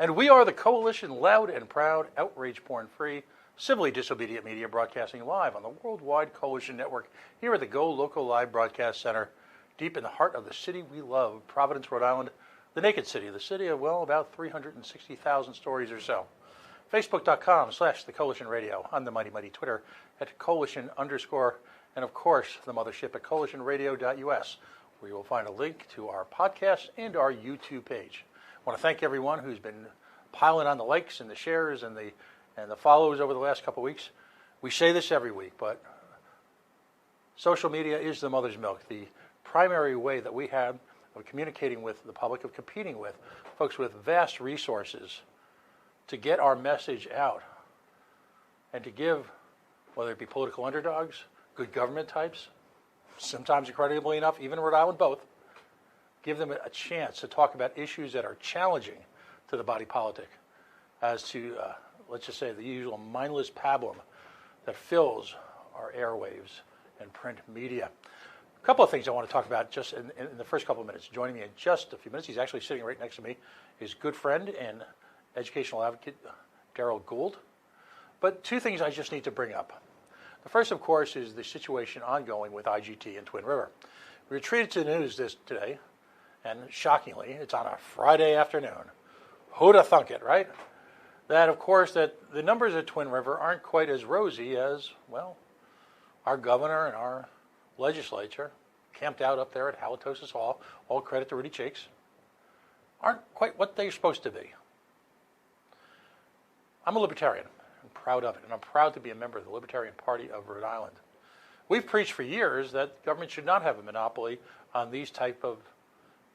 And we are the coalition, loud and proud, outrage porn-free, civilly disobedient media broadcasting live on the worldwide coalition network here at the GoLocalLive broadcast center, deep in the heart of the city we love, Providence, Rhode Island, the naked city, the city of, well, about 360,000 stories or so. Facebook.com/The Coalition Radio, on the mighty Twitter at Coalition_, and of course, the mothership at coalitionradio.us, where you will find a link to our podcast and our YouTube page. I want to thank everyone who's been piling on the likes and the shares and the follows over the last couple of weeks. We say this every week, but social media is the mother's milk, the primary way that we have of communicating with the public, of competing with folks with vast resources to get our message out and to give, whether it be political underdogs, good government types, sometimes incredibly enough, even in Rhode Island both, give them a chance to talk about issues that are challenging to the body politic, as to, let's just say, the usual mindless pablum that fills our airwaves and print media. A couple of things I want to talk about just in the first couple of minutes. Joining me in just a few minutes, he's actually sitting right next to me, his good friend and educational advocate, Daryl Gould. But two things I just need to bring up. The first, of course, is the situation ongoing with IGT and Twin River. We were treated to the news today, and shockingly, it's on a Friday afternoon. Who'da thunk it, right? That, of course, that the numbers at Twin River aren't quite as rosy as, well, our governor and our legislature, camped out up there at Halitosis Hall, all credit to Rudy Cheeks, aren't quite what they're supposed to be. I'm a libertarian. I'm proud of it, and I'm proud to be a member of the Libertarian Party of Rhode Island. We've preached for years that government should not have a monopoly on these type of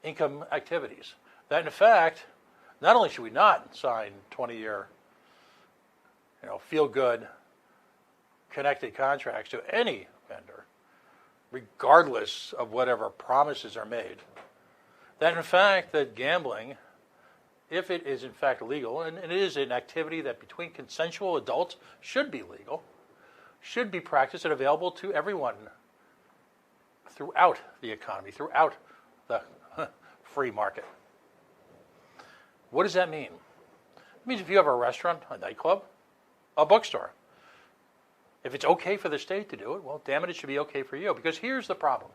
income activities. That, in fact, not only should we not sign 20-year, feel-good, connected contracts to any vendor, regardless of whatever promises are made, that in fact that gambling, if it is in fact legal, and it is an activity that between consensual adults should be legal, should be practiced and available to everyone throughout the economy, throughout the free market. What does that mean? It means if you have a restaurant, a nightclub, a bookstore, if it's okay for the state to do it, well, damn it, it should be okay for you. Because here's the problem.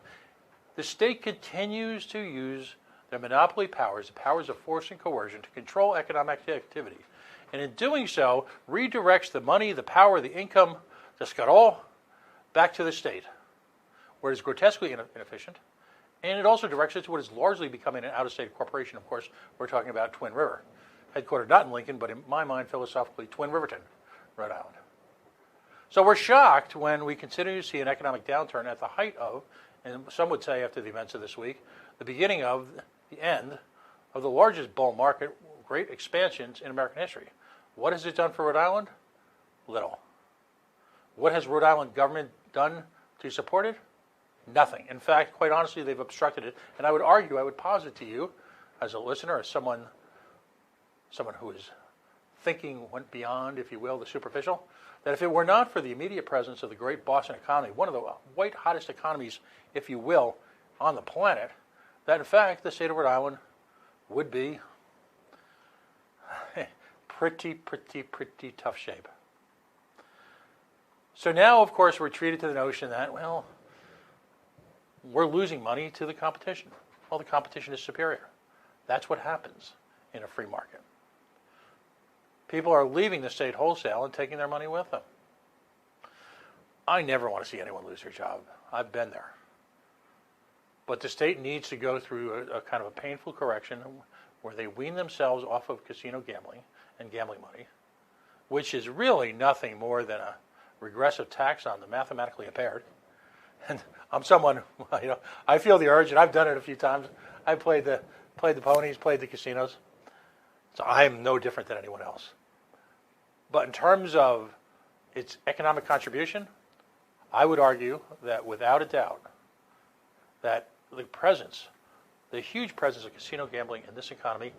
The state continues to use their monopoly powers, the powers of force and coercion, to control economic activity. And in doing so, redirects the money, the power, the income, just got all back to the state, where it is grotesquely inefficient. And it also directs it to what is largely becoming an out-of-state corporation. Of course, we're talking about Twin River, headquartered not in Lincoln, but in my mind, philosophically, Twin Riverton, Rhode Island. So we're shocked when we continue to see an economic downturn at the height of, and some would say after the events of this week, the beginning of the end of the largest bull market, great expansions in American history. What has it done for Rhode Island? Little. What has Rhode Island government done to support it? Nothing. In fact, quite honestly, they've obstructed it. And I would posit to you, as a listener, as someone who is thinking went beyond, if you will, the superficial, that if it were not for the immediate presence of the great Boston economy, one of the white hottest economies, if you will, on the planet, that in fact the state of Rhode Island would be pretty tough shape. So now, of course, we're treated to the notion that, well, we're losing money to the competition. Well, the competition is superior. That's what happens in a free market. People are leaving the state wholesale and taking their money with them. I never want to see anyone lose their job. I've been there. But the state needs to go through a kind of a painful correction where they wean themselves off of casino gambling and gambling money, which is really nothing more than a regressive tax on the mathematically impaired. And I'm someone, I feel the urge, and I've done it a few times. I've played the ponies, played the casinos. So I am no different than anyone else. But in terms of its economic contribution, I would argue that without a doubt, that the huge presence of casino gambling in this economy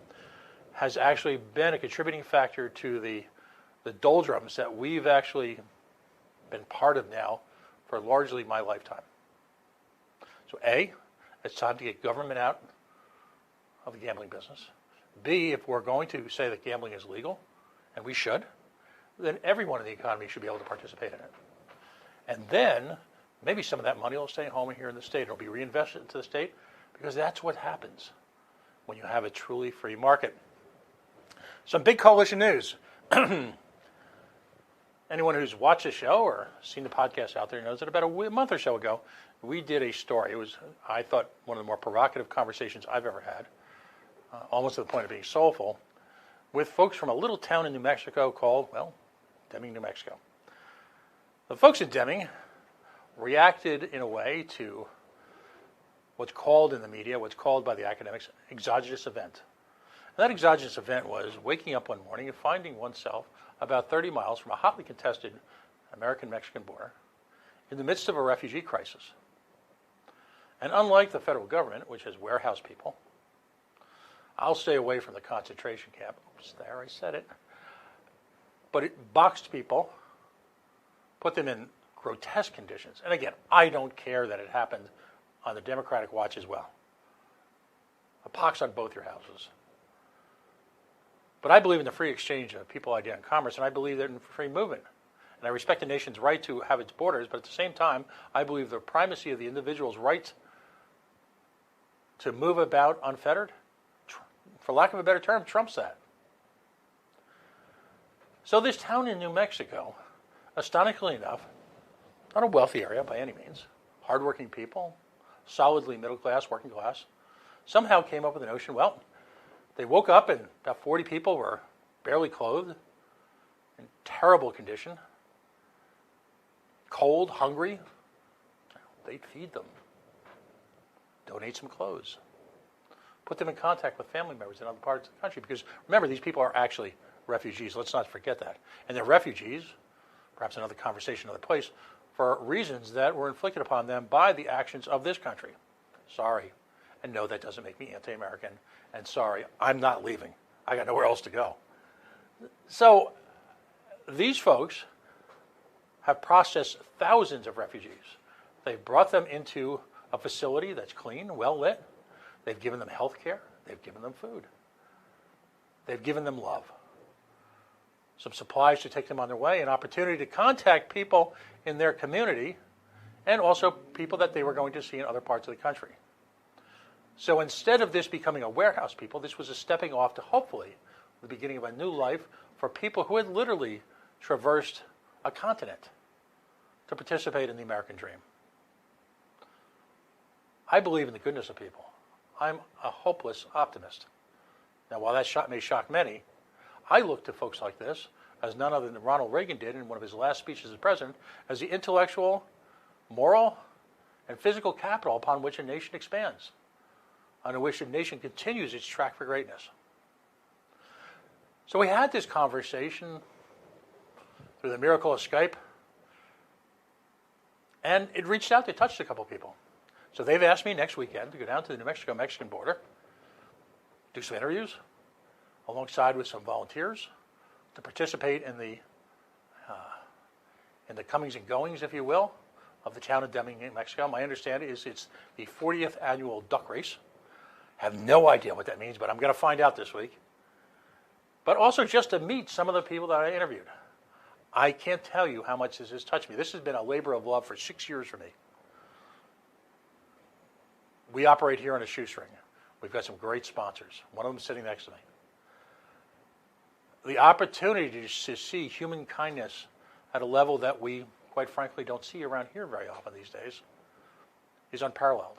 has actually been a contributing factor to the doldrums that we've actually been part of now for largely my lifetime. So A, it's time to get government out of the gambling business. B, if we're going to say that gambling is legal, and we should, then everyone in the economy should be able to participate in it. And then maybe some of that money will stay home here in the state. It'll be reinvested into the state because that's what happens when you have a truly free market. Some big coalition news. Anyone who's watched the show or seen the podcast out there knows that about a month or so ago, we did a story. It was, I thought, one of the more provocative conversations I've ever had, almost to the point of being soulful, with folks from a little town in New Mexico called, well, Deming, New Mexico. The folks in Deming reacted in a way to what's called in the media, what's called by the academics, exogenous event. And that exogenous event was waking up one morning and finding oneself about 30 miles from a hotly contested American-Mexican border in the midst of a refugee crisis. And unlike the federal government, which has warehoused people, I'll stay away from the concentration camp. Oops, there, I said it. But it boxed people, put them in grotesque conditions. And again, I don't care that it happened on the Democratic watch as well. A pox on both your houses. But I believe in the free exchange of people, idea, and commerce, and I believe in free movement. And I respect a nation's right to have its borders, but at the same time, I believe the primacy of the individual's right to move about unfettered, for lack of a better term, trumps that. So this town in New Mexico, astonishingly enough, not a wealthy area by any means, hardworking people, solidly middle class, working class, somehow came up with the notion, well, they woke up and about 40 people were barely clothed, in terrible condition, cold, hungry. They'd feed them, donate some clothes, put them in contact with family members in other parts of the country. Because remember, these people are actually refugees. Let's not forget that. And they're refugees, perhaps another conversation, another place, for reasons that were inflicted upon them by the actions of this country. Sorry. And no, that doesn't make me anti-American. And sorry, I'm not leaving. I got nowhere else to go. So these folks have processed thousands of refugees. They've brought them into a facility that's clean, well lit. They've given them health care. They've given them food. They've given them love. Some supplies to take them on their way, an opportunity to contact people in their community, and also people that they were going to see in other parts of the country. So instead of this becoming a warehouse people, this was a stepping off to hopefully the beginning of a new life for people who had literally traversed a continent to participate in the American dream. I believe in the goodness of people. I'm a hopeless optimist. Now, while that may shock many, I look to folks like this, as none other than Ronald Reagan did in one of his last speeches as president, as the intellectual, moral, and physical capital upon which a nation expands, on which a nation continues its track for greatness. So we had this conversation through the miracle of Skype, and it reached out, it touched a couple people. So they've asked me next weekend to go down to the New Mexico-Mexican border, do some interviews, alongside with some volunteers, to participate in the comings and goings, if you will, of the town of Deming, New Mexico. My understanding is it's the 40th annual duck race. Have no idea what that means, but I'm going to find out this week. But also just to meet some of the people that I interviewed. I can't tell you how much this has touched me. This has been a labor of love for 6 years for me. We operate here on a shoestring. We've got some great sponsors. One of them sitting next to me. The opportunity to see human kindness at a level that we, quite frankly, don't see around here very often these days is unparalleled.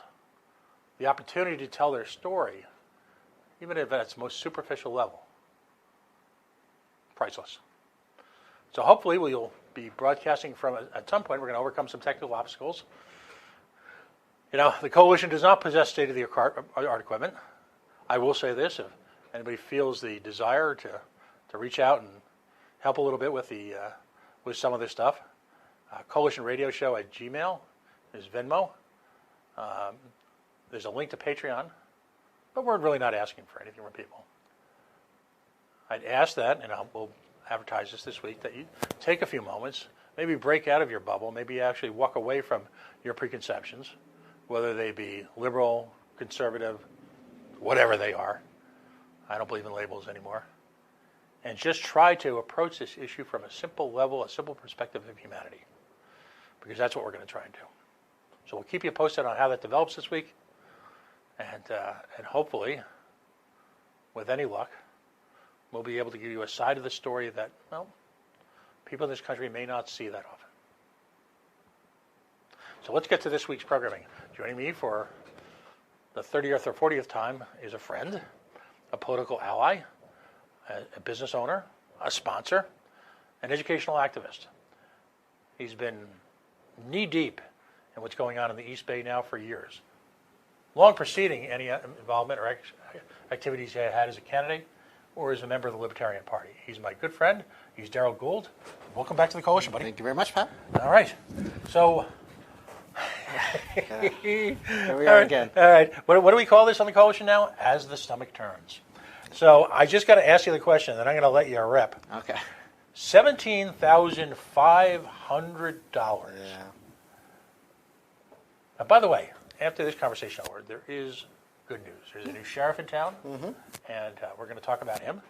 The opportunity to tell their story, even if at its most superficial level, priceless. So hopefully we'll be broadcasting from, at some point, we're going to overcome some technical obstacles. You know, the coalition does not possess state-of-the-art equipment. I will say this, if anybody feels the desire to reach out and help a little bit with with some of this stuff, Coalition Radio Show at Gmail is Venmo. There's a link to Patreon, but we're really not asking for anything from people. I'd ask that, and we'll advertise this week, that you take a few moments, maybe break out of your bubble, maybe actually walk away from your preconceptions, whether they be liberal, conservative, whatever they are. I don't believe in labels anymore. And just try to approach this issue from a simple level, a simple perspective of humanity. Because that's what we're going to try and do. So we'll keep you posted on how that develops this week. And hopefully, with any luck, we'll be able to give you a side of the story that, well, people in this country may not see that often. So let's get to this week's programming. Joining me for the 30th or 40th time is a friend, a political ally, a business owner, a sponsor, an educational activist. He's been knee-deep in what's going on in the East Bay now for years. Long preceding any involvement or activities he had as a candidate or as a member of the Libertarian Party. He's my good friend. He's Daryl Gould. Welcome back to the coalition, buddy. Thank you very much, Pat. All right. So... Here we are again. All right. What do we call this on the coalition now? As the stomach turns. So I just got to ask you the question, then I'm going to let you rip. Okay. $17,500. Yeah. Now, by the way, after this conversation over, there is good news. There's a new sheriff in town, and we're going to talk about him,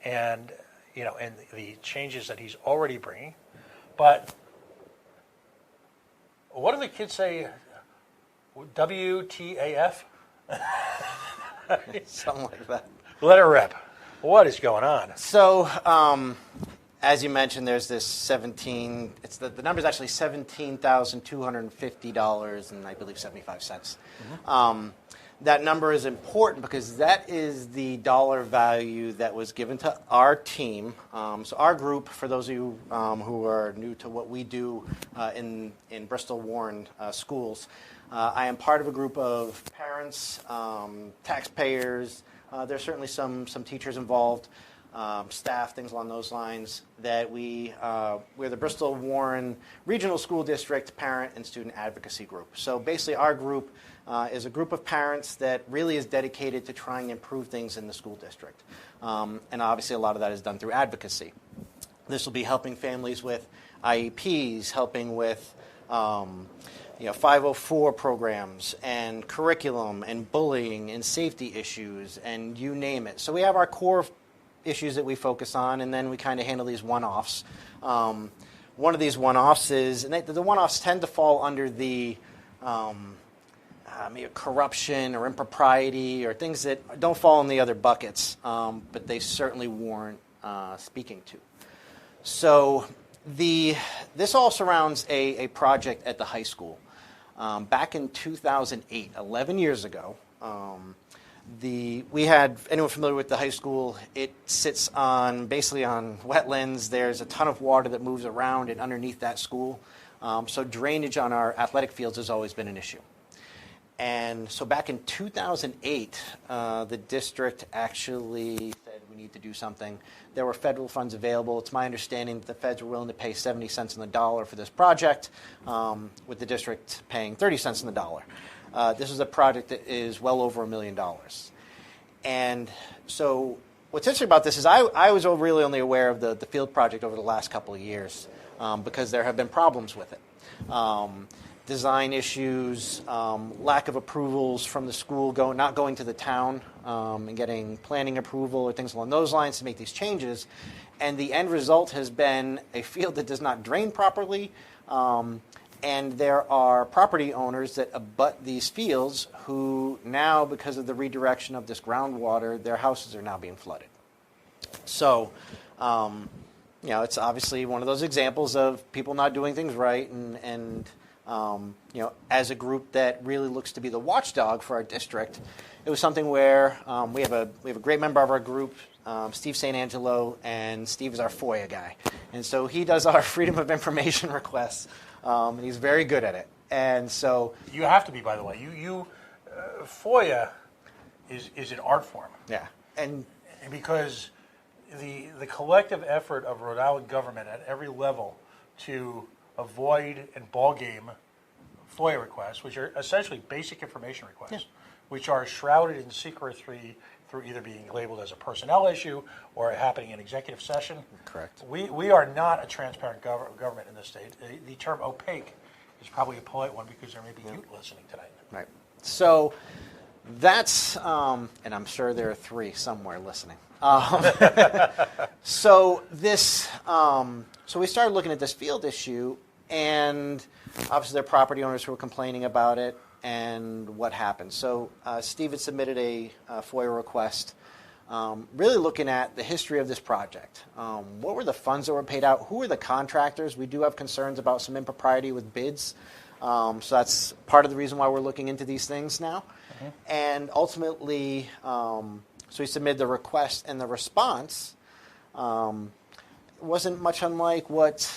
and and the changes that he's already bringing. But what do the kids say? WTAF? Something like that. Let it rip. What is going on? So, as you mentioned, there's this the number is actually $17,250 and I believe 75 cents. That number is important because that is the dollar value that was given to our team. So our group, for those of you who are new to what we do in Bristol Warren schools, I am part of a group of parents, taxpayers. There's certainly some teachers involved. Staff, things along those lines, that we're the Bristol Warren Regional School District Parent and Student Advocacy Group. So basically our group is a group of parents that really is dedicated to trying to improve things in the school district. And obviously a lot of that is done through advocacy. This will be helping families with IEPs, helping with 504 programs and curriculum and bullying and safety issues and you name it. So we have our core issues that we focus on, and then we kind of handle these one-offs. One of these one-offs is, and the one-offs tend to fall under the corruption or impropriety or things that don't fall in the other buckets, but they certainly warrant speaking to. So this all surrounds a project at the high school. Back in 2008, 11 years ago, we had, anyone familiar with the high school, it sits basically on wetlands. There's a ton of water that moves around and underneath that school. So drainage on our athletic fields has always been an issue. And so back in 2008, the district actually said we need to do something. There were federal funds available. It's my understanding that the feds were willing to pay 70 cents on the dollar for this project, with the district paying 30 cents on the dollar. This is a project that is well over $1 million. And so what's interesting about this is I was really only aware of the field project over the last couple of years because there have been problems with it. Design issues, lack of approvals from the school, not going to the town and getting planning approval or things along those lines to make these changes. And the end result has been a field that does not drain properly. And there are property owners that abut these fields who now, because of the redirection of this groundwater, their houses are now being flooded. So, it's obviously one of those examples of people not doing things right, and as a group that really looks to be the watchdog for our district, it was something where we have a great member of our group, Steve St. Angelo, and Steve is our FOIA guy, and so he does our Freedom of Information requests. And he's very good at it. And so you have to be, by the way. FOIA is an art form. Yeah. And because the collective effort of Rhode Island government at every level to avoid and ballgame FOIA requests, which are essentially basic information requests, which are shrouded in secrecy through either being labeled as a personnel issue or happening in executive session. Correct. We are not a transparent government in this state. The term opaque is probably a polite one because there may be youth listening tonight. Right. So That's, and I'm sure there are 3 somewhere listening. So we started looking at this field issue, and obviously there are property owners who were complaining about it and what happened. So Steve had submitted a FOIA request, really looking at the history of this project. What were the funds that were paid out? Who were the contractors? We do have concerns about some impropriety with bids. So that's part of the reason why we're looking into these things now. Mm-hmm. And ultimately, so we submitted the request, and the response wasn't much unlike what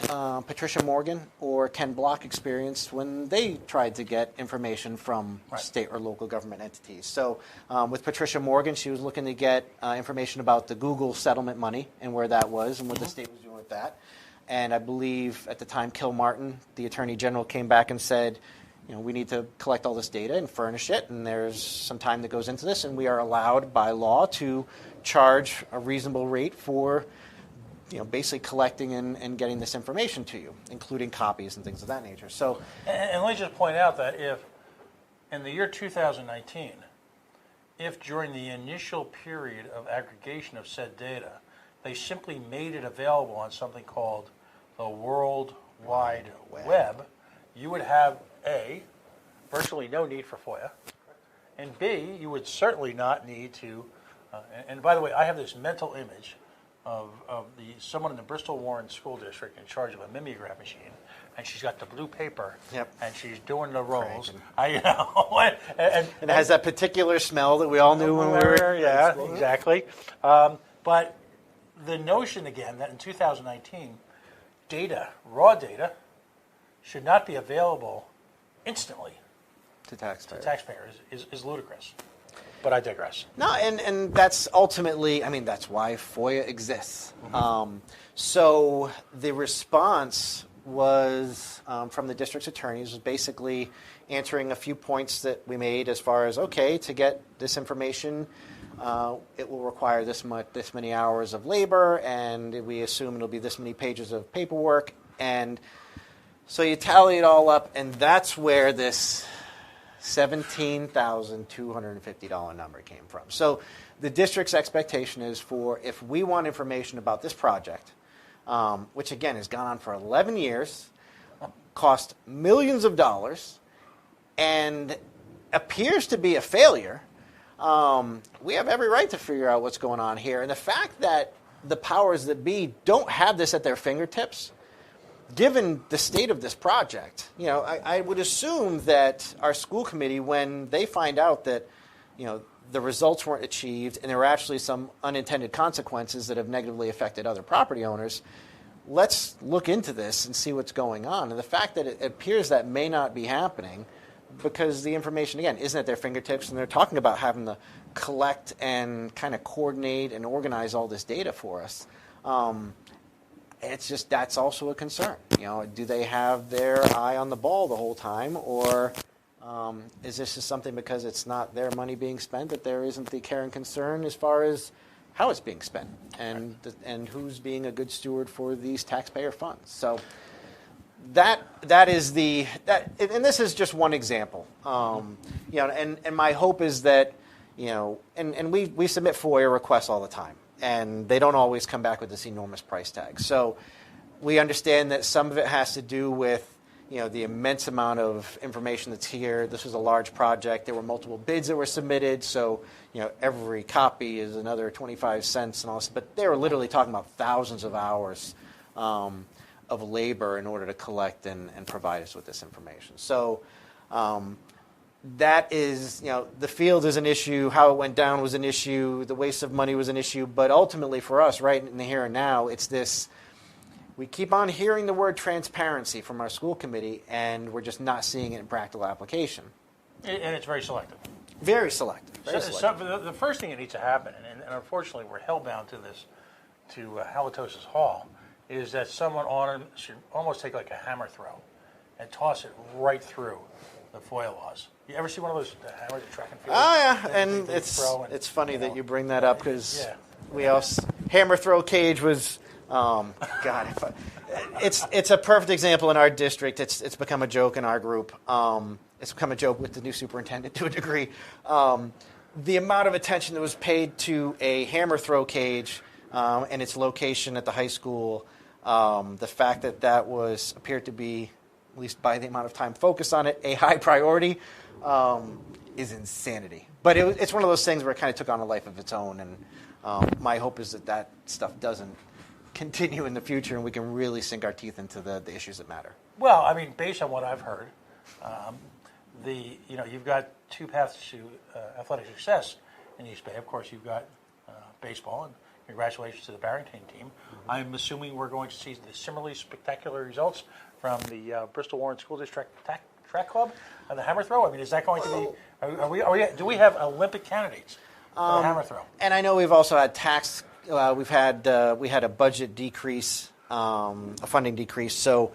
Patricia Morgan or Ken Block experienced when they tried to get information from state or local government entities. So with Patricia Morgan, she was looking to get information about the Google settlement money and where that was and what the state was doing with that. And I believe at the time, Kilmartin, the Attorney General, came back and said, we need to collect all this data and furnish it, and there's some time that goes into this, and we are allowed by law to charge a reasonable rate for basically collecting and getting this information to you, including copies and things of that nature. So, and let me just point out that if, in the year 2019, if during the initial period of aggregation of said data, they simply made it available on something called the World Wide Web, you would have, A, virtually no need for FOIA, and B, you would certainly not need to, and by the way, I have this mental image of someone in the Bristol Warren School District in charge of a mimeograph machine, and she's got the blue paper, and she's doing the rolls. And it has that particular smell that we all knew when we were in school. Exactly. But the notion, again, that in 2019, raw data, should not be available instantly to taxpayers is ludicrous. But I digress. No, and that's ultimately, that's why FOIA exists. Mm-hmm. So the response was from the district's attorneys was basically answering a few points that we made as far as, okay, to get this information, it will require this many hours of labor, and we assume it'll be this many pages of paperwork. And so you tally it all up, and that's where this $17,250 number came from. So the district's expectation is if we want information about this project, which again has gone on for 11 years, cost millions of dollars, and appears to be a failure, we have every right to figure out what's going on here. And the fact that the powers that be don't have this at their fingertips, given the state of this project, I would assume that our school committee, when they find out that, the results weren't achieved and there were actually some unintended consequences that have negatively affected other property owners, let's look into this and see what's going on. And the fact that it appears that may not be happening because the information, again, isn't at their fingertips, and they're talking about having to collect and kind of coordinate and organize all this data for us. It's just, that's also a concern. Do they have their eye on the ball the whole time, or is this just something because it's not their money being spent that there isn't the care and concern as far as how it's being spent and who's being a good steward for these taxpayer funds? So that is and this is just one example. And my hope is that and we submit FOIA requests all the time, and they don't always come back with this enormous price tag. So we understand that some of it has to do with the immense amount of information that's here. This was a large project. There were multiple bids that were submitted, so every copy is another 25 cents and all this. But they were literally talking about thousands of hours of labor in order to collect and provide us with this information. So that is, the field is an issue. How it went down was an issue. The waste of money was an issue. But ultimately for us, right in the here and now, it's this, we keep on hearing the word transparency from our school committee, and we're just not seeing it in practical application. And it's very selective. Very selective. So the first thing that needs to happen, and unfortunately we're hellbound to this, to Halitosis Hall, is that someone should almost take like a hammer throw and toss it right through the FOIA laws. You ever see one of those hammers at track and field? Oh, yeah, and it's funny that you bring that up because hammer throw cage was, it's a perfect example in our district. It's become a joke in our group. it's become a joke with the new superintendent to a degree. The amount of attention that was paid to a hammer throw cage and its location at the high school, the fact that that appeared to be, at least by the amount of time focused on it, a high priority, is insanity. But it's one of those things where it kind of took on a life of its own, and my hope is that stuff doesn't continue in the future, and we can really sink our teeth into the issues that matter. Well, I mean, based on what I've heard, you've got two paths to athletic success in East Bay. Of course, you've got baseball, and congratulations to the Barrington team. Mm-hmm. I'm assuming we're going to see the similarly spectacular results from the Bristol Warren School District track club and the hammer throw. I mean, is that going to be? Do we have Olympic candidates for the hammer throw? And I know we've also had we had a budget decrease, a funding decrease. So,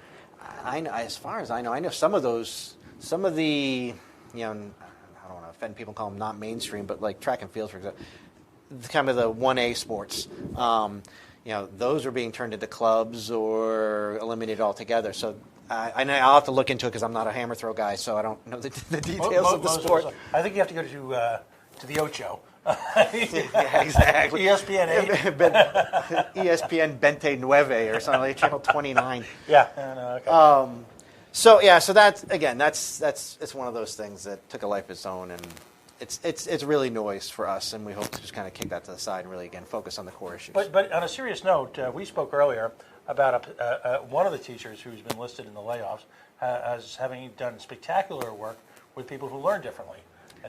as far as I know some of the, I don't want to offend people, call them not mainstream, but like track and field, for example, kind of the 1A sports, those are being turned into clubs or eliminated altogether. So I'll have to look into it because I'm not a hammer throw guy, so I don't know the details of the sport. I think you have to go to the Ocho. Yeah, exactly. ESPN 8. ESPN Bente Nueve or something like Channel 29. Yeah. Okay. So that's it's one of those things that took a life of its own, and it's really noise for us, and we hope to just kind of kick that to the side and really again focus on the core issues. But on a serious note, we spoke earlier about one of the teachers who's been listed in the layoffs as having done spectacular work with people who learn differently.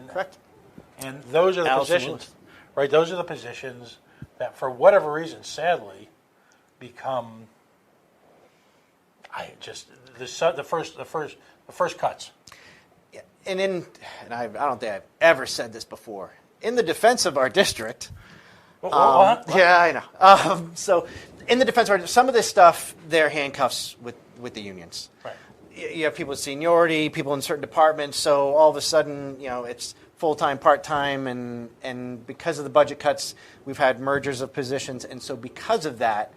Correct. And those are the positions, right? Those are the positions that, for whatever reason, sadly, become the first cuts. Yeah. And I don't think I've ever said this before. In the defense of our district, what? Yeah, I know. So, in the defense of some of this stuff, they're handcuffs with the unions. Right. You have people with seniority, people in certain departments. So all of a sudden, it's full-time, part-time, and because of the budget cuts, we've had mergers of positions, and so because of that,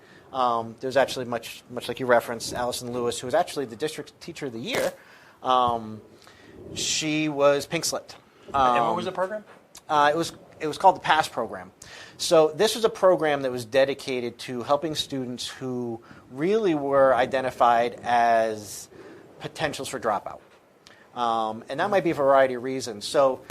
there's actually much like you referenced, Allison Lewis, who was actually the district teacher of the year. She was pink slipped. And what was the program? It was called the PASS program. So this was a program that was dedicated to helping students who really were identified as potentials for dropout, and that might be a variety of reasons. So.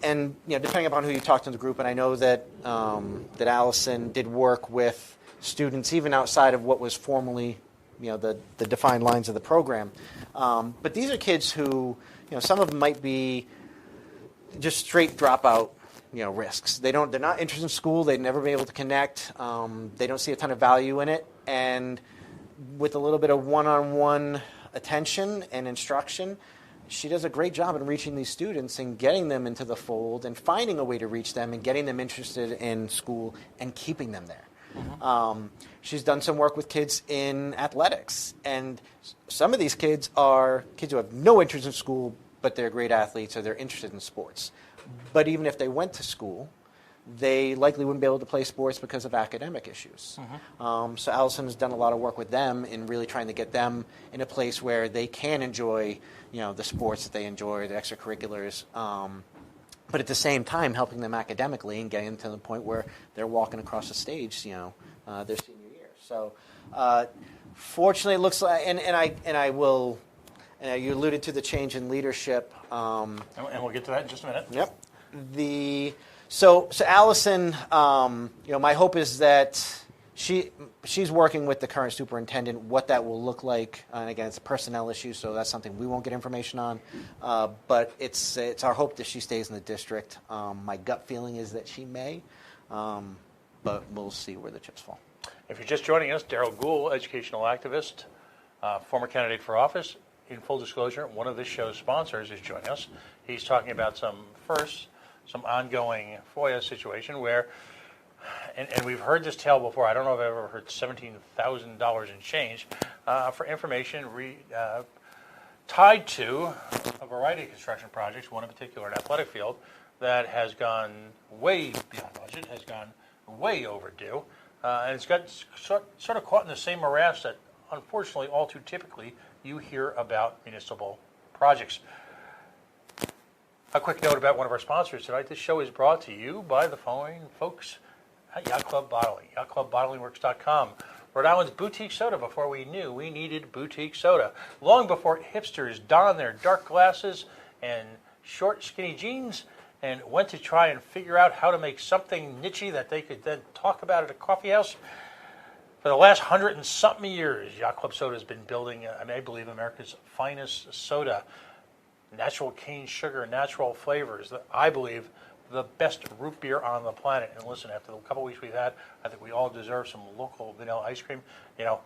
And depending upon who you talk to in the group, and I know that that Allison did work with students even outside of what was formally, the defined lines of the program. But these are kids who, some of them might be just straight dropout, risks. They're not interested in school. They've never been able to connect. They don't see a ton of value in it. And with a little bit of one-on-one attention and instruction, she does a great job in reaching these students and getting them into the fold and finding a way to reach them and getting them interested in school and keeping them there. Mm-hmm. She's done some work with kids in athletics, and some of these kids are kids who have no interest in school, but they're great athletes or they're interested in sports. But even if they went to school, they likely wouldn't be able to play sports because of academic issues. Mm-hmm. So Allison has done a lot of work with them in really trying to get them in a place where they can enjoy, the sports that they enjoy, the extracurriculars, but at the same time helping them academically and getting them to the point where they're walking across the stage, their senior year. So fortunately, it looks like, and you alluded to the change in leadership. And we'll get to that in just a minute. Yep. So Allison, my hope is that she's working with the current superintendent, what that will look like. And again, it's a personnel issue, so that's something we won't get information on. But it's our hope that she stays in the district. My gut feeling is that she may, but we'll see where the chips fall. If you're just joining us, Daryl Gould, educational activist, former candidate for office. In full disclosure, one of this show's sponsors is joining us. He's talking about some ongoing FOIA situation where, and we've heard this tale before, I don't know if I've ever heard $17,000 in change for information tied to a variety of construction projects, one in particular an athletic field, that has gone way beyond budget, has gone way overdue, and it's got sort of caught in the same morass that, unfortunately, all too typically, you hear about municipal projects. A quick note about one of our sponsors tonight. This show is brought to you by the following folks at Yacht Club Bottling, yachtclubbottlingworks.com. Rhode Island's boutique soda before we knew we needed boutique soda. Long before hipsters donned their dark glasses and short, skinny jeans and went to try and figure out how to make something niche that they could then talk about at a coffee house. For the last 100-and-something years, Yacht Club Soda has been building, I believe, America's finest soda. Natural cane sugar, natural flavors. I believe the best root beer on the planet. And listen, after the couple weeks we've had, I think we all deserve some local vanilla ice cream. You know,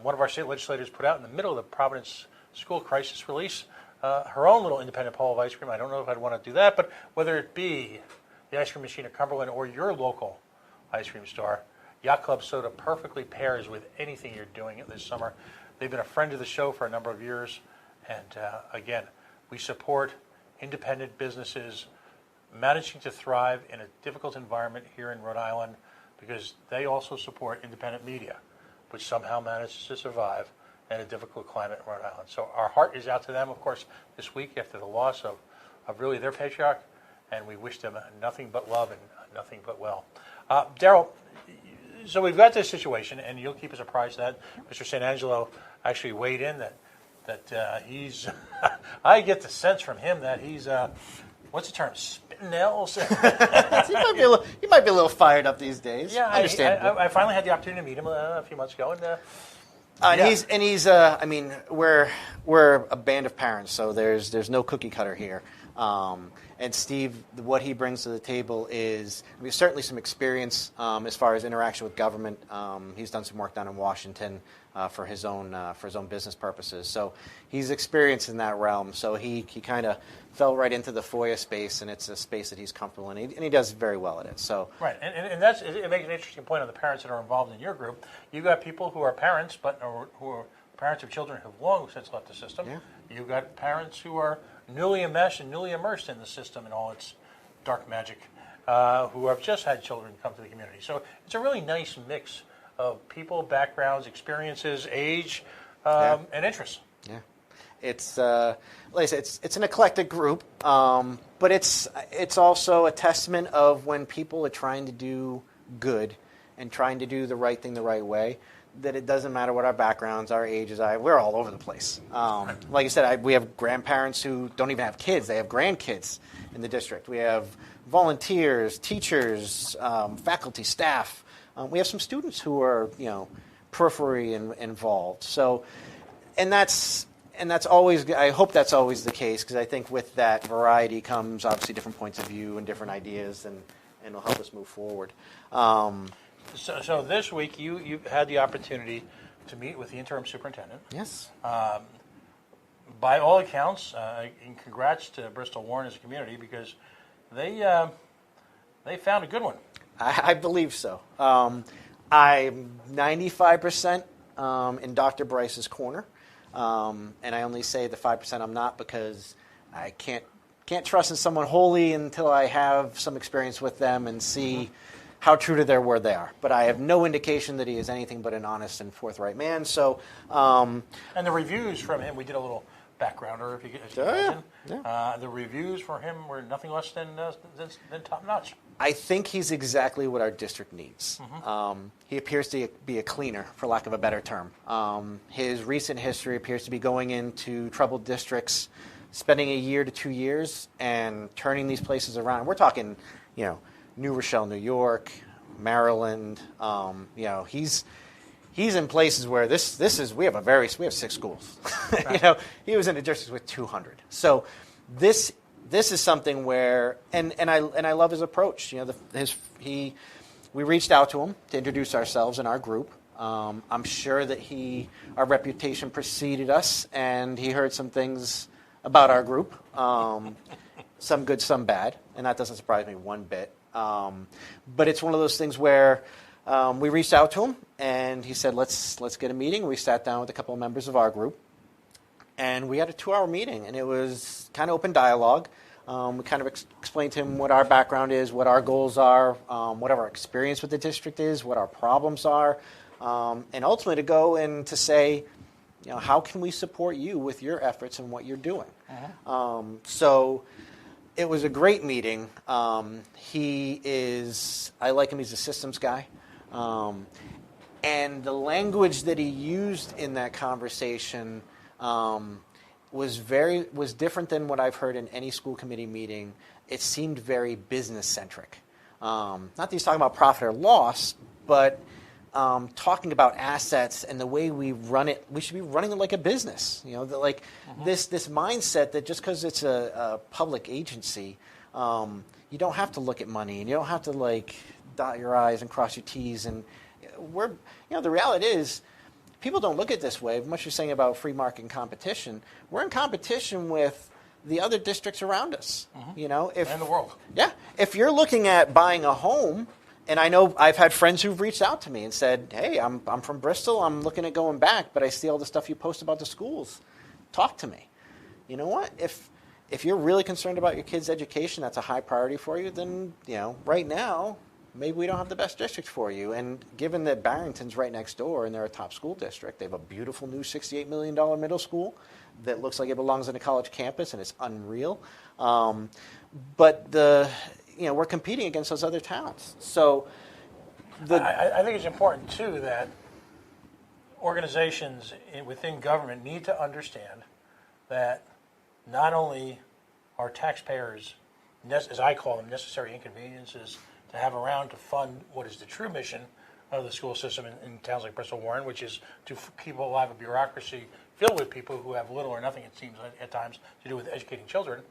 one of our state legislators put out in the middle of the Providence school crisis release her own little independent pole of ice cream. I don't know if I'd want to do that, but whether it be the ice cream machine at Cumberland or your local ice cream store, Yacht Club Soda perfectly pairs with anything you're doing this summer. They've been a friend of the show for a number of years, and again, we support independent businesses managing to thrive in a difficult environment here in Rhode Island because they also support independent media, which somehow manages to survive in a difficult climate in Rhode Island. So our heart is out to them, of course, this week after the loss of really their patriarch, and we wish them nothing but love and nothing but well. Daryl, so we've got this situation, and you'll keep us apprised that Mr. St. Angelo actually weighed in that he's, I get the sense from him that he's, what's the term, spitting nails? He might be a little fired up these days. Yeah, I finally had the opportunity to meet him a few months ago. And he's I mean, we're a band of parents, so there's no cookie cutter here. And Steve, what he brings to the table is certainly some experience as far as interaction with government. He's done some work down in Washington for his own business purposes. So he's experienced in that realm. So he kind of fell right into the FOIA space, and it's a space that he's comfortable in, and he does very well at it. So right, and that's it makes an interesting point on the parents that are involved in your group. You've got people who are parents, but who are parents of children who have long since left the system. Yeah. You've got parents who are newly enmeshed and newly immersed in the system and all its dark magic, who have just had children come to the community. So it's a really nice mix of people, backgrounds, experiences, age, and interests. Yeah, it's like I said, it's an eclectic group, but it's also a testament of when people are trying to do good and trying to do the right thing the right way, that it doesn't matter what our backgrounds, our ages are. We're all over the place. Like I said, we have grandparents who don't even have kids. They have grandkids in the district. We have volunteers, teachers, faculty, staff. We have some students who are, periphery involved. So, and that's always. I hope that's always the case, because I think with that variety comes obviously different points of view and different ideas, and it'll help us move forward. So this week you've had the opportunity to meet with the interim superintendent. Yes. By all accounts, and congrats to Bristol Warren as a community, because they found a good one. I believe so. I'm 95% in Dr. Bryce's corner, and I only say the 5% I'm not because I can't trust in someone wholly until I have some experience with them and see how true to their word they are. But I have no indication that he is anything but an honest and forthright man. So, and the reviews from him, we did a little backgrounder, if you can imagine. The reviews for him were nothing less than top notch. I think he's exactly what our district needs. He appears to be a cleaner, for lack of a better term. His recent history appears to be going into troubled districts, spending a year to 2 years, and turning these places around. We're talking, New Rochelle, New York, Maryland. He's in places where we have 6 schools. Right. He was in a district with 200. So this is something where, and I love his approach. We reached out to him to introduce ourselves and our group. I'm sure that our reputation preceded us, and he heard some things about our group, some good, some bad, and that doesn't surprise me one bit. But it's one of those things where we reached out to him, and he said, let's get a meeting. We sat down with a couple of members of our group, and we had a 2-hour meeting, and it was kind of open dialogue. We kind of explained to him what our background is, what our goals are, what our experience with the district is, what our problems are, and ultimately to go and to say, how can we support you with your efforts and what you're doing? So It was a great meeting. I like him, he's a systems guy. And the language that he used in that conversation was different than what I've heard in any school committee meeting. It seemed very business-centric. Not that he's talking about profit or loss, but talking about assets and the way we run it. We should be running it like a business. This mindset that just because it's a public agency, you don't have to look at money and you don't have to dot your I's and cross your T's. And the reality is, people don't look at it this way. Much you're saying about free market and competition, we're in competition with the other districts around us. And the world. Yeah. If you're looking at buying a home, and I know I've had friends who've reached out to me and said, hey, I'm from Bristol, I'm looking at going back, but I see all the stuff you post about the schools. Talk to me. You know what? If you're really concerned about your kids' education, that's a high priority for you, then, right now, maybe we don't have the best district for you. And given that Barrington's right next door and they're a top school district, they have a beautiful new $68 million middle school that looks like it belongs on a college campus, and it's unreal. But we're competing against those other towns. So I think it's important, too, that organizations within government need to understand that not only are taxpayers, as I call them, necessary inconveniences to have around to fund what is the true mission of the school system in towns like Bristol, Warren, which is to keep alive a bureaucracy filled with people who have little or nothing, it seems at times, to do with educating children.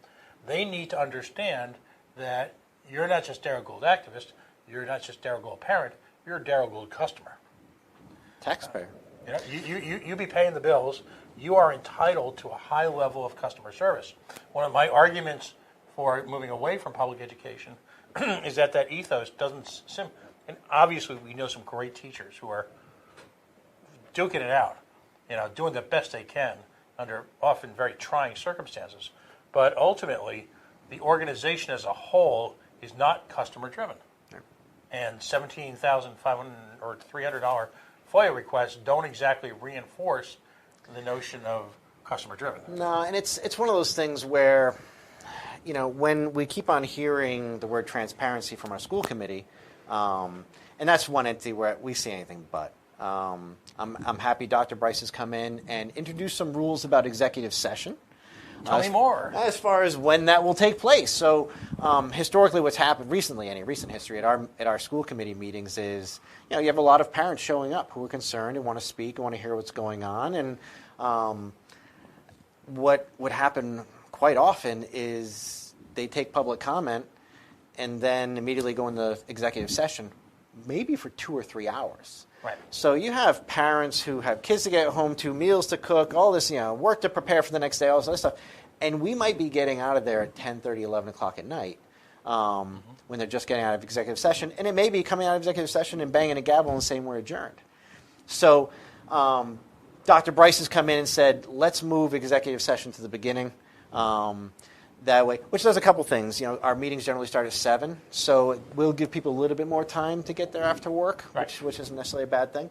They need to understand that you're not just Daryl Gould activist, you're not just Daryl Gould parent, you're a Daryl Gould customer. Taxpayer. You be paying the bills. You are entitled to a high level of customer service. One of my arguments for moving away from public education is that ethos doesn't and obviously we know some great teachers who are duking it out, doing the best they can under often very trying circumstances. But ultimately, the organization as a whole is not customer driven. And $17,500 or $300 FOIA requests don't exactly reinforce the notion of customer driven. No, and it's one of those things where, when we keep on hearing the word transparency from our school committee, and that's one entity where we see anything but. I'm happy Dr. Bryce has come in and introduced some rules about executive session. Tell me more. As far as when that will take place. So historically what's happened recently, any recent history at our school committee meetings is, you have a lot of parents showing up who are concerned and want to speak and want to hear what's going on. And what would happen quite often is they take public comment and then immediately go into executive session, maybe for 2 or 3 hours. Right. So you have parents who have kids to get home to, meals to cook, all this, work to prepare for the next day, all this other stuff. And we might be getting out of there at 10:30, 11 o'clock at night when they're just getting out of executive session. And it may be coming out of executive session and banging a gavel and saying we're adjourned. So Dr. Bryce has come in and said, let's move executive session to the beginning. That way, which does a couple things. Our meetings generally start at 7, so we'll give people a little bit more time to get there after work, right. which isn't necessarily a bad thing.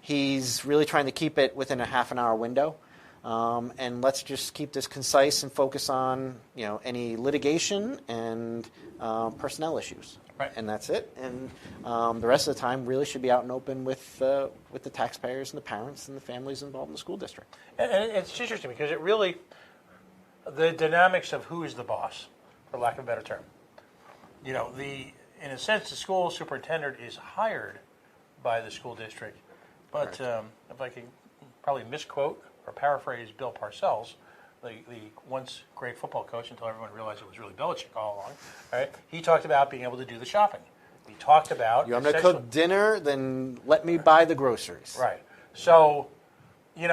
He's really trying to keep it within a half an hour window, and let's just keep this concise and focus on any litigation and personnel issues. Right. And that's it. And the rest of the time really should be out and open with the taxpayers and the parents and the families involved in the school district. And it's interesting because it really, the dynamics of who is the boss, for lack of a better term. In a sense, the school superintendent is hired by the school district. But if I can probably misquote or paraphrase Bill Parcells, the once great football coach, until everyone realized it was really Belichick all along, right? He talked about being able to do the shopping. He talked about... You want me to cook dinner, then let me buy the groceries. Right. So, in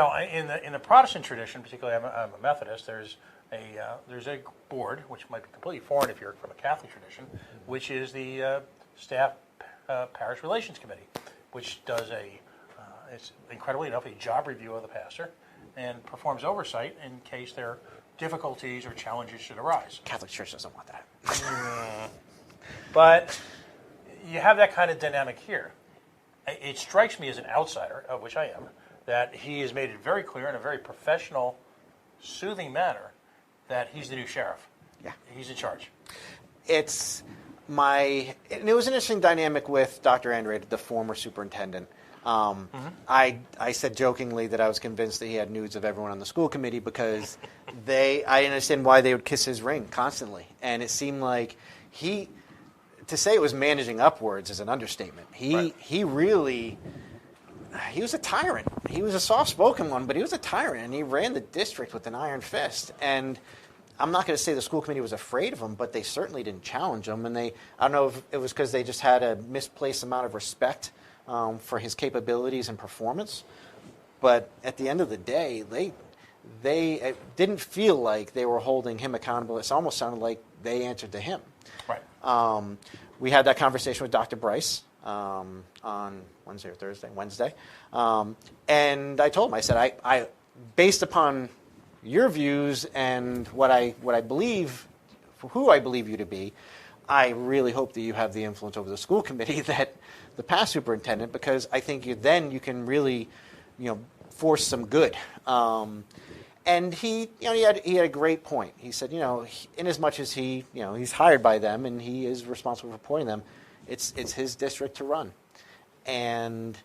the Protestant tradition, particularly I'm a Methodist, there's a board, which might be completely foreign if you're from a Catholic tradition, which is the staff parish relations committee, which does it's incredibly enough, a job review of the pastor and performs oversight in case there are difficulties or challenges should arise. Catholic Church doesn't want that. But you have that kind of dynamic here. It strikes me as an outsider, of which I am, that he has made it very clear in a very professional, soothing manner that he's the new sheriff. Yeah. He's in charge. And it was an interesting dynamic with Dr. Andrade, the former superintendent. I said jokingly that I was convinced that he had nudes of everyone on the school committee because I understand why they would kiss his ring constantly. And it seemed like to say it was managing upwards is an understatement. He was a tyrant. He was a soft-spoken one, but he was a tyrant, and he ran the district with an iron fist. And I'm not going to say the school committee was afraid of him, but they certainly didn't challenge him. And I don't know if it was because they just had a misplaced amount of respect for his capabilities and performance. But at the end of the day, they didn't feel like they were holding him accountable. It almost sounded like they answered to him. Right. We had that conversation with Dr. Bryce on Wednesday or Thursday, Wednesday. And I told him, I said, I based upon your views and what I believe, who I believe you to be, I really hope that you have the influence over the school committee that the past superintendent, because I think you can really, force some good. And he had a great point. He said, in as much as he's hired by them and he is responsible for reporting them, it's his district to run. And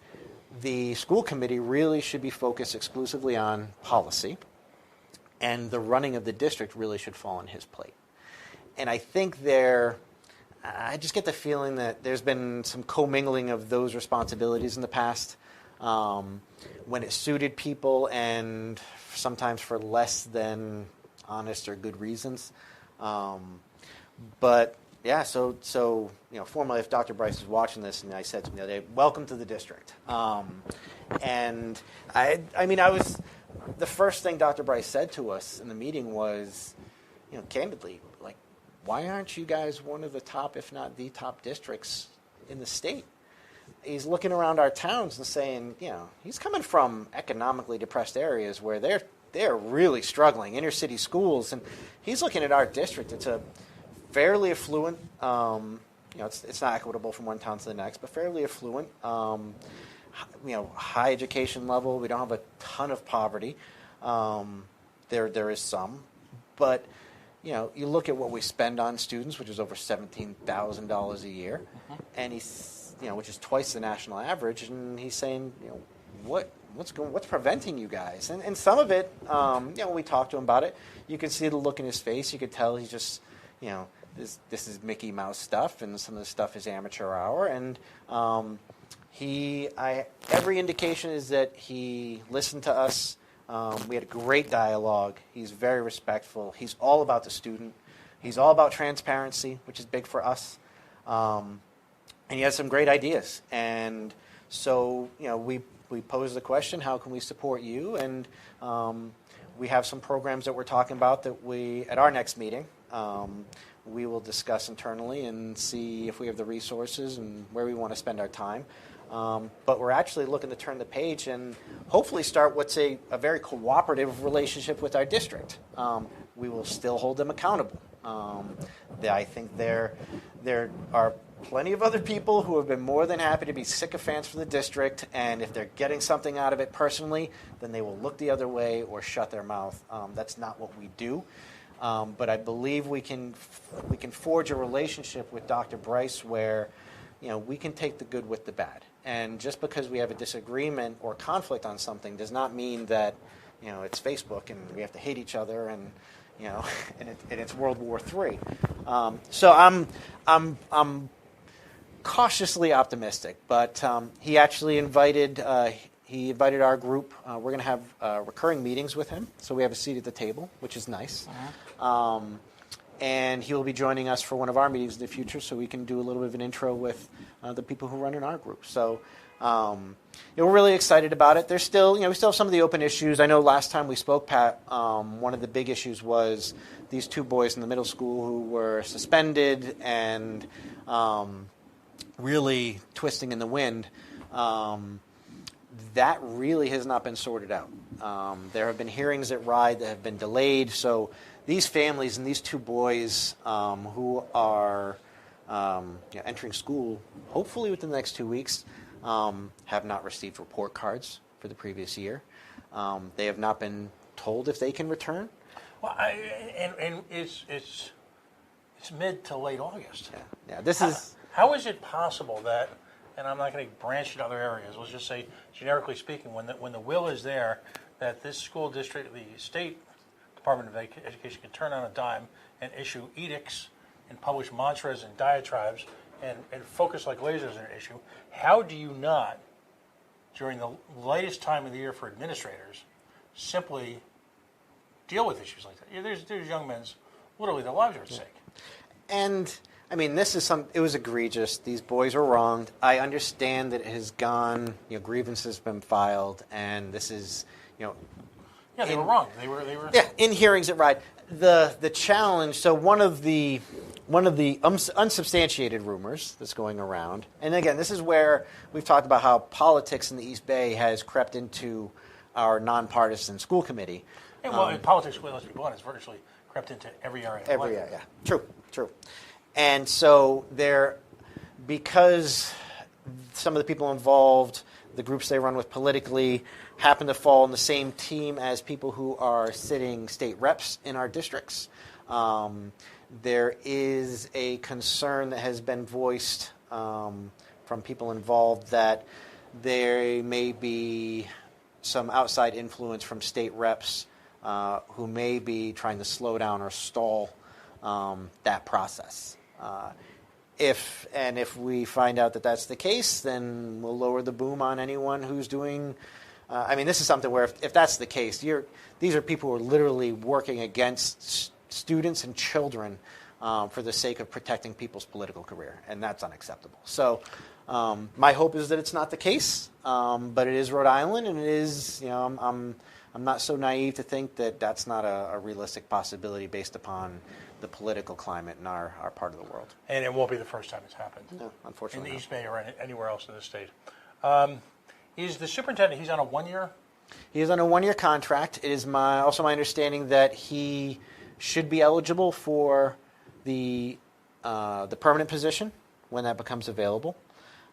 the school committee really should be focused exclusively on policy, and the running of the district really should fall on his plate. And I think I just get the feeling that there's been some commingling of those responsibilities in the past when it suited people and sometimes for less than honest or good reasons. But yeah, so formally, if Dr. Bryce is watching this, and I said to him the other day, welcome to the district. And the first thing Dr. Bryce said to us in the meeting was, candidly, like, why aren't you guys one of the top, if not the top districts in the state? He's looking around our towns and saying, he's coming from economically depressed areas where they're really struggling, inner city schools, and he's looking at our district. It's a fairly affluent, it's not equitable from one town to the next, but fairly affluent, high education level. We don't have a ton of poverty. There is some, but you look at what we spend on students, which is over $17,000 a year, and which is twice the national average, and he's saying, what's preventing you guys? And some of it, when we talk to him about it, you can see the look in his face. You could tell he's just, this is Mickey Mouse stuff, and some of the stuff is amateur hour. And every indication is that he listened to us. We had a great dialogue. He's very respectful. He's all about the student. He's all about transparency, which is big for us. And he has some great ideas. And so, we posed the question, how can we support you? And we have some programs that we're talking about that at our next meeting, we will discuss internally and see if we have the resources and where we want to spend our time. But we're actually looking to turn the page and hopefully start what's a very cooperative relationship with our district. We will still hold them accountable. I think there are plenty of other people who have been more than happy to be sycophants for the district, and if they're getting something out of it personally, then they will look the other way or shut their mouth. That's not what we do. But I believe we can forge a relationship with Dr. Bryce where we can take the good with the bad. And just because we have a disagreement or conflict on something does not mean that it's Facebook and we have to hate each other and and it's World War III. So I'm cautiously optimistic, but he actually invited our group. We're going to have recurring meetings with him, so we have a seat at the table, which is nice. And he will be joining us for one of our meetings in the future, so we can do a little bit of an intro with the people who run in our group. So we're really excited about it. There's still, we still have some of the open issues. I know last time we spoke, Pat, one of the big issues was these two boys in the middle school who were suspended and really twisting in the wind. That really has not been sorted out. There have been hearings at Rhode that have been delayed, so these families and these two boys who are entering school, hopefully within the next 2 weeks, have not received report cards for the previous year. They have not been told if they can return. Well, and it's it's mid to late August. Yeah. This is how is it possible that, and I'm not going to branch in other areas. Let's just say, generically speaking, when the will is there, that this school district, the state Department of Education, can turn on a dime and issue edicts and publish mantras and diatribes and focus like lasers on an issue. How do you not, during the latest time of the year for administrators, simply deal with issues like that? There's young men's, literally, their lives are at stake. And I mean, it was egregious. These boys were wronged. I understand that it has gone, grievances have been filed, and this is, Yeah, they were wrong. They were. Yeah, in hearings at Rhode. The challenge. So one of the unsubstantiated rumors that's going around, and again, this is where we've talked about how politics in the East Bay has crept into our nonpartisan school committee. And well, in politics, let's be blunt, it's virtually crept into every area. Every area, yeah. True. And so because some of the people involved, the groups they run with politically, happen to fall in the same team as people who are sitting state reps in our districts. There is a concern that has been voiced from people involved that there may be some outside influence from state reps who may be trying to slow down or stall that process. If we find out that that's the case, then we'll lower the boom on anyone who's doing. This is something where if that's the case, these are people who are literally working against students and children for the sake of protecting people's political career, and that's unacceptable. So my hope is that it's not the case, but it is Rhode Island, and it is. I'm not so naive to think that that's not a realistic possibility based upon the political climate in our part of the world. And it won't be the first time it's happened. No, unfortunately. In the East Bay or anywhere else in the state. Is the superintendent, he's on a 1 year? He is on a 1 year contract. It is also my understanding that he should be eligible for the permanent position when that becomes available.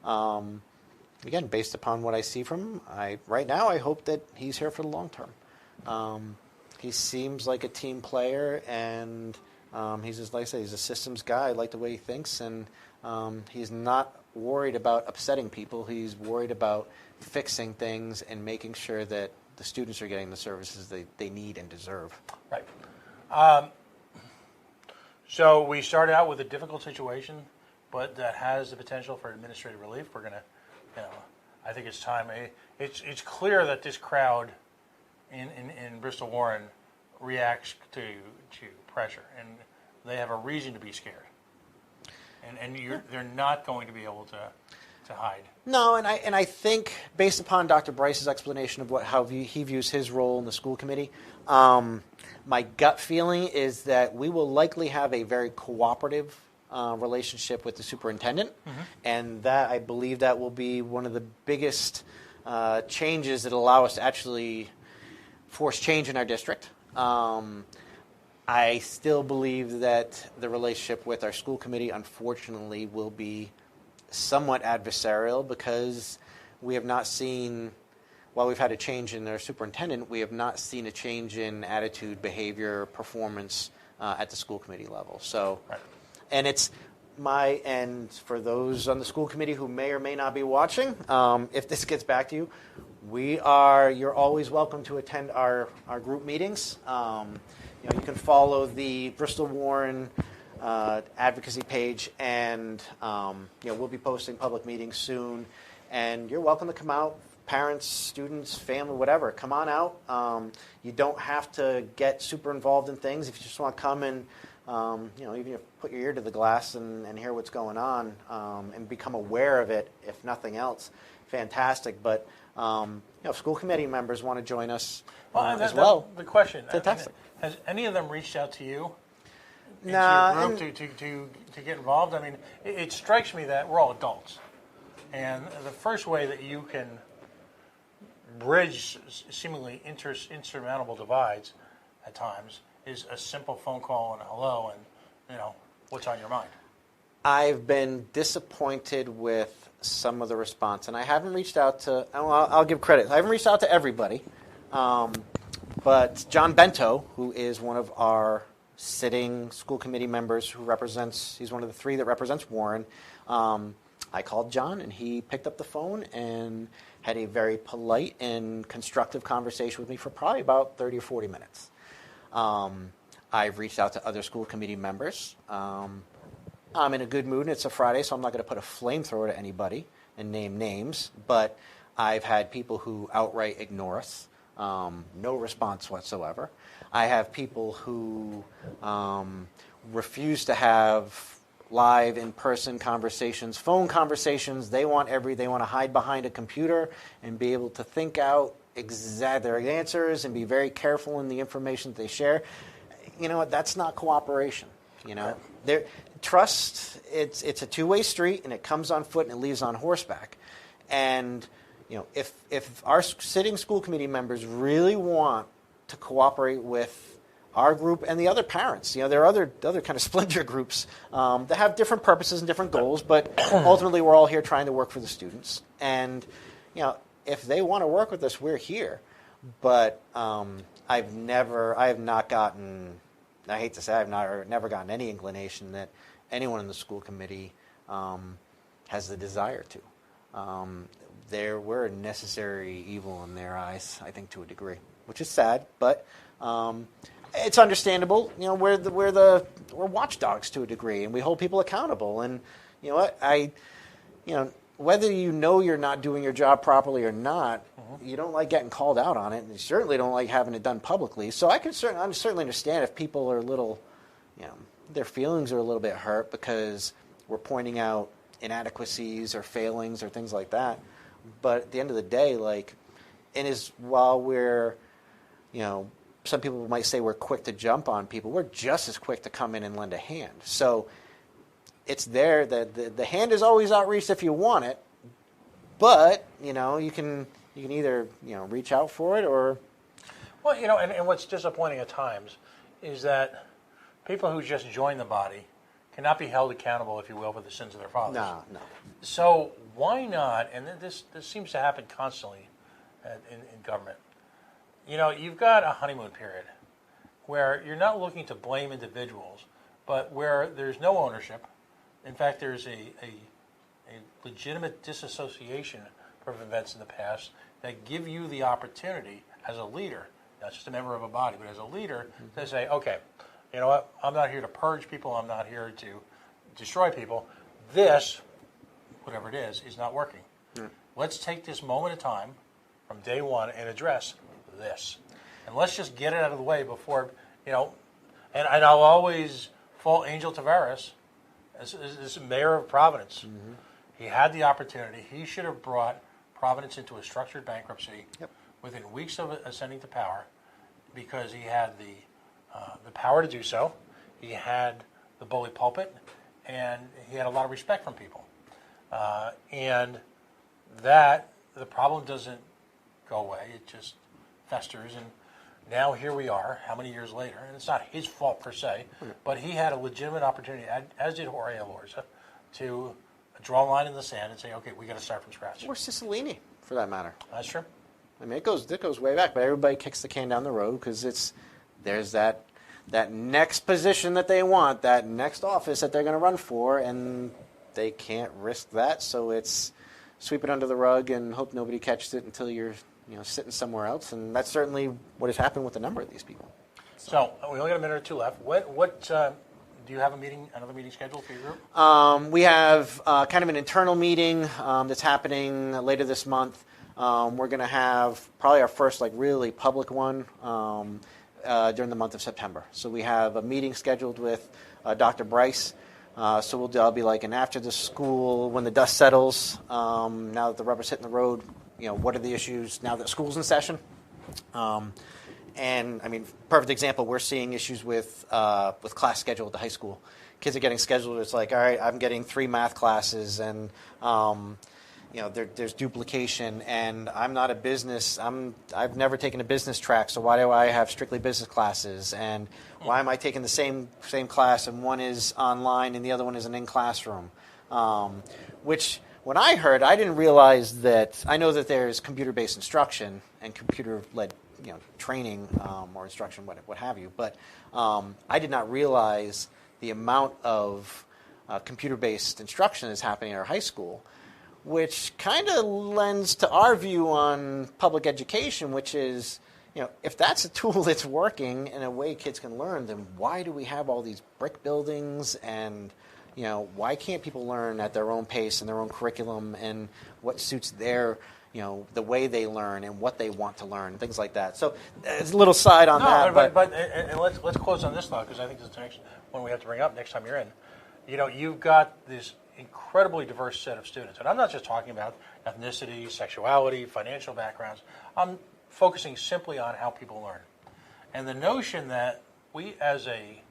Again, based upon what I see from him, right now I hope that he's here for the long term. He seems like a team player, and like I said, he's a systems guy. I like the way he thinks, and he's not worried about upsetting people. He's worried about fixing things and making sure that the students are getting the services they need and deserve. Right. So we started out with a difficult situation, but that has the potential for administrative relief. We're going to, I think it's time. It's clear that this crowd in Bristol Warren reacts to pressure, and they have a reason to be scared. And they're not going to be able to hide. No, and I think based upon Dr. Bryce's explanation of how he views his role in the school committee, my gut feeling is that we will likely have a very cooperative relationship with the superintendent, and that I believe that will be one of the biggest changes that allow us to actually force change in our district. I still believe that the relationship with our school committee, unfortunately, will be somewhat adversarial because we have not seen, while we've had a change in our superintendent, we have not seen a change in attitude, behavior, performance at the school committee level. So, right. And it's and for those on the school committee who may or may not be watching, if this gets back to you, you're always welcome to attend our group meetings. You can follow the Bristol Warren advocacy page, and we'll be posting public meetings soon. And you're welcome to come out, parents, students, family, whatever. Come on out. You don't have to get super involved in things. If you just want to come and even put your ear to the glass and hear what's going on and become aware of it, if nothing else, fantastic. But if school committee members want to join us as well. The question, fantastic. Has any of them reached out to you? Nah, to get involved? I mean, it strikes me that we're all adults, and the first way that you can bridge seemingly insurmountable divides at times is a simple phone call and a hello, and what's on your mind. I've been disappointed with some of the response, and I haven't reached out to. I'll give credit. I haven't reached out to everybody, but John Bento, who is one of our sitting school committee members he's one of the 3 that represents Warren. I called John, and he picked up the phone and had a very polite and constructive conversation with me for probably about 30 or 40 minutes. I've reached out to other school committee members. I'm in a good mood, and it's a Friday, so I'm not going to put a flamethrower to anybody and name names, but I've had people who outright ignore us, no response whatsoever. I have people who refuse to have live, in-person conversations, phone conversations. They want to hide behind a computer and be able to think out their answers and be very careful in the information that they share. You know what? That's not cooperation. You know, trust. It's a two-way street, and it comes on foot and it leaves on horseback. And you know, if our sitting school committee members really want to cooperate with our group and the other parents, you know, there are other kind of splinter groups that have different purposes and different goals, but ultimately we're all here trying to work for the students. And you know, if they want to work with us, we're here. But I have not gotten, I hate to say, I've never gotten any inclination that anyone in the school committee has the desire to. We're a necessary evil in their eyes, I think, to a degree, which is sad, but it's understandable. You know, we're watchdogs to a degree, and we hold people accountable. And you know what, whether you're not doing your job properly or not, you don't like getting called out on it, and you certainly don't like having it done publicly. So I certainly understand if people are a little, their feelings are a little bit hurt because we're pointing out inadequacies or failings or things like that. But at the end of the day, while we're, some people might say we're quick to jump on people, we're just as quick to come in and lend a hand. So it's there. The hand is always outreached if you want it, but you can either reach out for it or. Well, and what's disappointing at times is that people who just join the body cannot be held accountable, if you will, for the sins of their fathers. No. So why not? And this seems to happen constantly in government. You've got a honeymoon period where you're not looking to blame individuals, but where there's no ownership. In fact, there's a legitimate disassociation from events in the past that give you the opportunity as a leader, not just a member of a body, but as a leader, to say, okay, you know what, I'm not here to purge people, I'm not here to destroy people. This, whatever it is not working. Let's take this moment of time from day one and address this. And let's just get it out of the way before, and I'll always fault Angel Tavares as mayor of Providence. He had the opportunity. He should have brought Providence into a structured bankruptcy within weeks of ascending to power, because he had the power to do so. He had the bully pulpit, and he had a lot of respect from people. And that, the problem doesn't go away. It just festers, and now here we are, how many years later, and it's not his fault per se, but he had a legitimate opportunity, as did Jorge Alorza, to draw a line in the sand and say, okay, we got to start from scratch. Or Cicilline, for that matter. That's true. I mean, it goes way back, but everybody kicks the can down the road because there's that next position that they want, that next office that they're going to run for, and they can't risk that, so it's sweep it under the rug and hope nobody catches it until you're sitting somewhere else, and that's certainly what has happened with a number of these people. So we only got a minute or two left. What do you have another meeting scheduled for your group? We have kind of an internal meeting that's happening later this month. We're going to have probably our first really public one during the month of September. So we have a meeting scheduled with Dr. Bryce. So I'll be and after the school, when the dust settles, now that the rubber's hitting the road, what are the issues now that school's in session? And I mean, perfect example, we're seeing issues with class schedule at the high school. Kids are getting scheduled. It's all right, I'm getting 3 math classes, and there's duplication, and I'm not a business. I've never taken a business track, so why do I have strictly business classes? And why am I taking the same class, and one is online and the other one is an in-classroom? Which, when I heard, I didn't realize that. I know that there's computer-based instruction and computer-led training or instruction, what have you. But I did not realize the amount of computer-based instruction is happening in our high school, which kind of lends to our view on public education, which is, if that's a tool that's working in a way kids can learn, then why do we have all these brick buildings and why can't people learn at their own pace and their own curriculum and what suits their, the way they learn and what they want to learn, things like that. So it's a little side on that. But let's close on this thought, because I think this is the next one we have to bring up next time you're in. You've got this incredibly diverse set of students. And I'm not just talking about ethnicity, sexuality, financial backgrounds. I'm focusing simply on how people learn. And the notion that we as a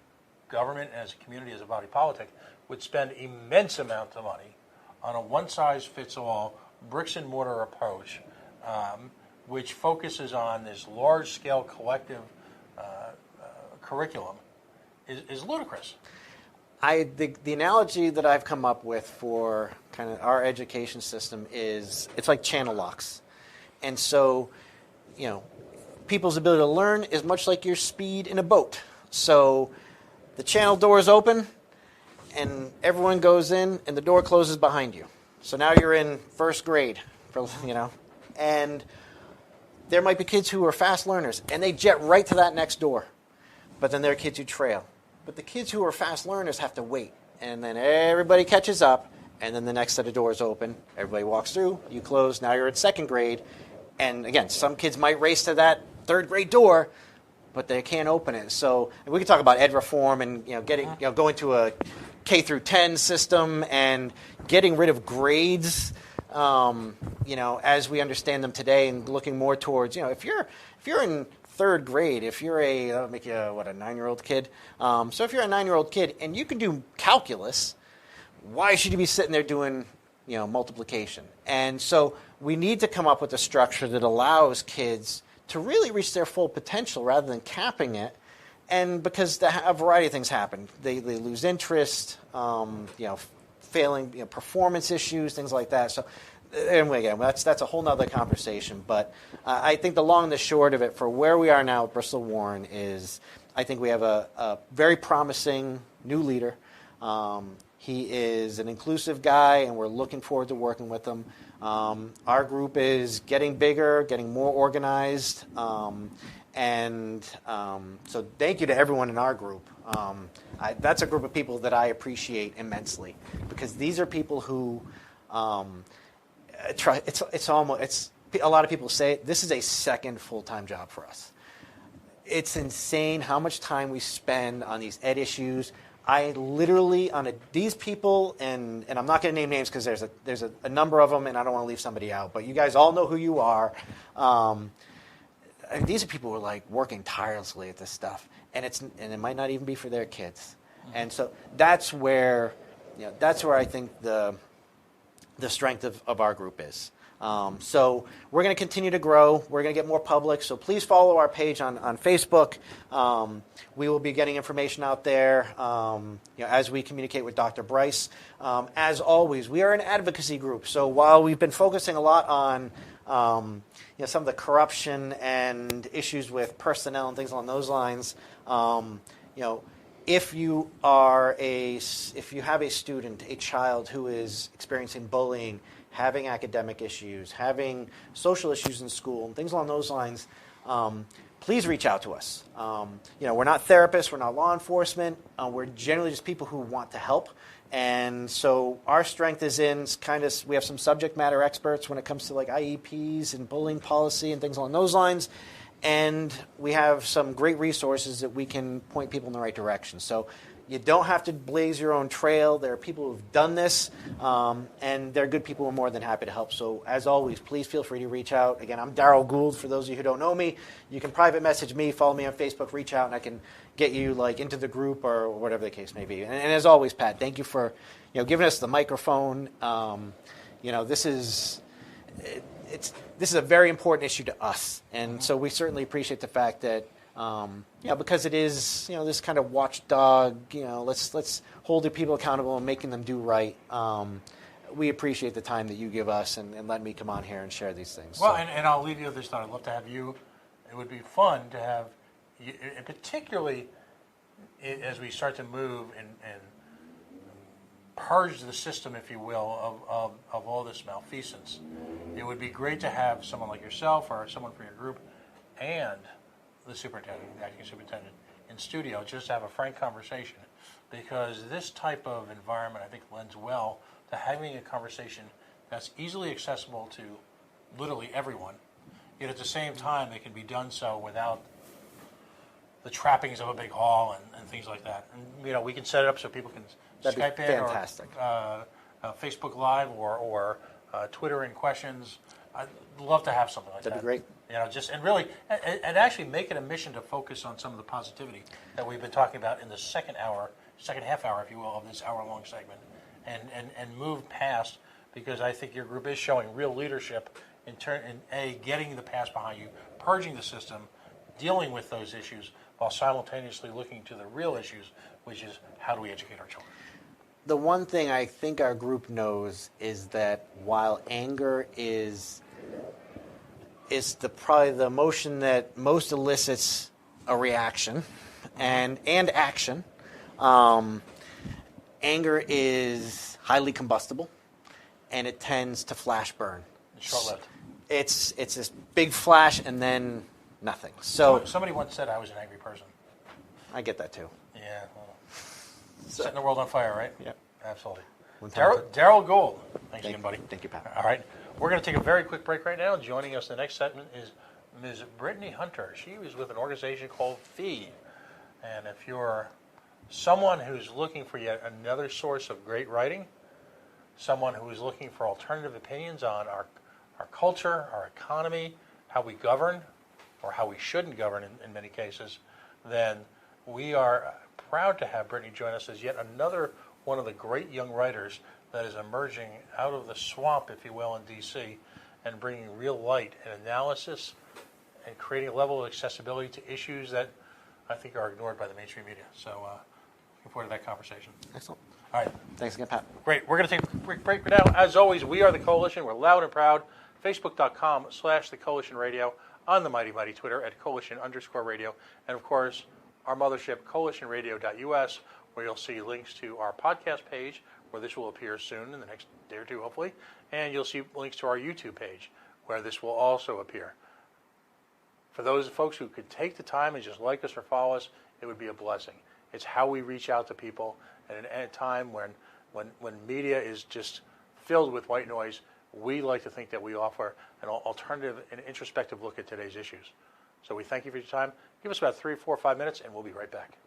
government, as a community, as a body politic, would spend immense amounts of money on a one-size-fits-all bricks-and-mortar approach, which focuses on this large-scale collective curriculum, is ludicrous. The analogy that I've come up with for kind of our education system is it's like channel locks. And so, people's ability to learn is much like your speed in a boat. So the channel door is open, and everyone goes in, and the door closes behind you. So now you're in first grade, and there might be kids who are fast learners, and they jet right to that next door. But then there are kids who trail. But the kids who are fast learners have to wait, and then everybody catches up, and then the next set of doors open. Everybody walks through, you close, now you're in second grade. And again, some kids might race to that third grade door, but they can't open it. So we can talk about ed reform and going to a K through 10 system and getting rid of grades, as we understand them today, and looking more towards, if you're in third grade, if you're that'll make you a 9-year-old kid. So if you're a 9-year-old kid and you can do calculus, why should you be sitting there doing multiplication? And so we need to come up with a structure that allows kids to really reach their full potential rather than capping it. And because a variety of things happen, they lose interest, failing, performance issues, things like that. So anyway, again, that's a whole nother conversation. But I think the long and the short of it for where we are now at Bristol Warren is I think we have a very promising new leader. He is an inclusive guy, and we're looking forward to working with him. Our group is getting bigger, getting more organized, and so thank you to everyone in our group. That's a group of people that I appreciate immensely, because these are people who it's a lot of people say this is a second full-time job for us. It's insane how much time we spend on these ed issues. I literally these people, and I'm not going to name names because there's a number of them, and I don't want to leave somebody out. But you guys all know who you are. These are people who are like working tirelessly at this stuff, and it might not even be for their kids. And so that's where I think the strength of our group is. So we're going to continue to grow. We're going to get more public. So please follow our page on Facebook. We will be getting information out there as we communicate with Dr. Bryce. As always, we are an advocacy group. So while we've been focusing a lot on some of the corruption and issues with personnel and things along those lines, if you have a student, a child who is experiencing bullying, having academic issues, having social issues in school, and things along those lines, please reach out to us. We're not therapists, we're not law enforcement, we're generally just people who want to help. And so our strength is in we have some subject matter experts when it comes to like IEPs and bullying policy and things along those lines. And we have some great resources that we can point people in the right direction. So you don't have to blaze your own trail. There are people who've done this, and they're good people who are more than happy to help. So as always, please feel free to reach out. Again, I'm Darryl Gould. For those of you who don't know me, you can private message me, follow me on Facebook, reach out, and I can get you into the group or whatever the case may be. And as always, Pat, thank you for giving us the microphone. This is a very important issue to us, and so we certainly appreciate the fact that. Because it is, this kind of watchdog, let's hold the people accountable and making them do right. We appreciate the time that you give us and let me come on here and share these things. Well, and I'll leave you with this thought. I'd love to have you it would be fun to have, and particularly as we start to move and purge the system, if you will, of all this malfeasance. It would be great to have someone like yourself or someone from your group and the superintendent, the acting superintendent, in studio, just to have a frank conversation, because this type of environment, I think, lends well to having a conversation that's easily accessible to literally everyone, yet at the same time it can be done so without the trappings of a big hall and things like that. And, we can set it up so people can That'd Skype be in fantastic. or Facebook Live or Twitter in questions. I'd love to have something like that. That'd be great. And actually make it a mission to focus on some of the positivity that we've been talking about in the second half hour, if you will, of this hour-long segment, and move past, because I think your group is showing real leadership in getting the past behind you, purging the system, dealing with those issues, while simultaneously looking to the real issues, which is how do we educate our children. The one thing I think our group knows is that while anger is probably the emotion that most elicits a reaction and action, anger is highly combustible, and it tends to flash burn. Short-lived. It's this big flash and then nothing. So somebody once said I was an angry person. I get that too. Yeah. Well, setting the world on fire, right? Yep. Absolutely. Darryl Gould. Thanks again, buddy. Thank you, Pat. All right. We're going to take a very quick break right now. Joining us in the next segment is Ms. Brittany Hunter. She was with an organization called FEED. And if you're someone who's looking for yet another source of great writing, someone who is looking for alternative opinions on our culture, our economy, how we govern, or how we shouldn't govern in many cases, then we are proud to have Brittany join us as yet another one of the great young writers that is emerging out of the swamp, if you will, in D.C., and bringing real light and analysis and creating a level of accessibility to issues that I think are ignored by the mainstream media. So looking forward to that conversation. Excellent. All right. Thanks again, Pat. Great. We're going to take a quick break now. As always, we are the Coalition. We're loud and proud. Facebook.com/The Coalition Radio. On the mighty Twitter at Coalition_radio. And, of course, our mothership, coalitionradio.us, where you'll see links to our podcast page, where this will appear soon in the next day or two, hopefully. And you'll see links to our YouTube page, where this will also appear. For those folks who could take the time and just like us or follow us, it would be a blessing. It's how we reach out to people at a time when media is just filled with white noise. We like to think that we offer an alternative and introspective look at today's issues. So we thank you for your time. Give us about 3, 4, 5 minutes, and we'll be right back.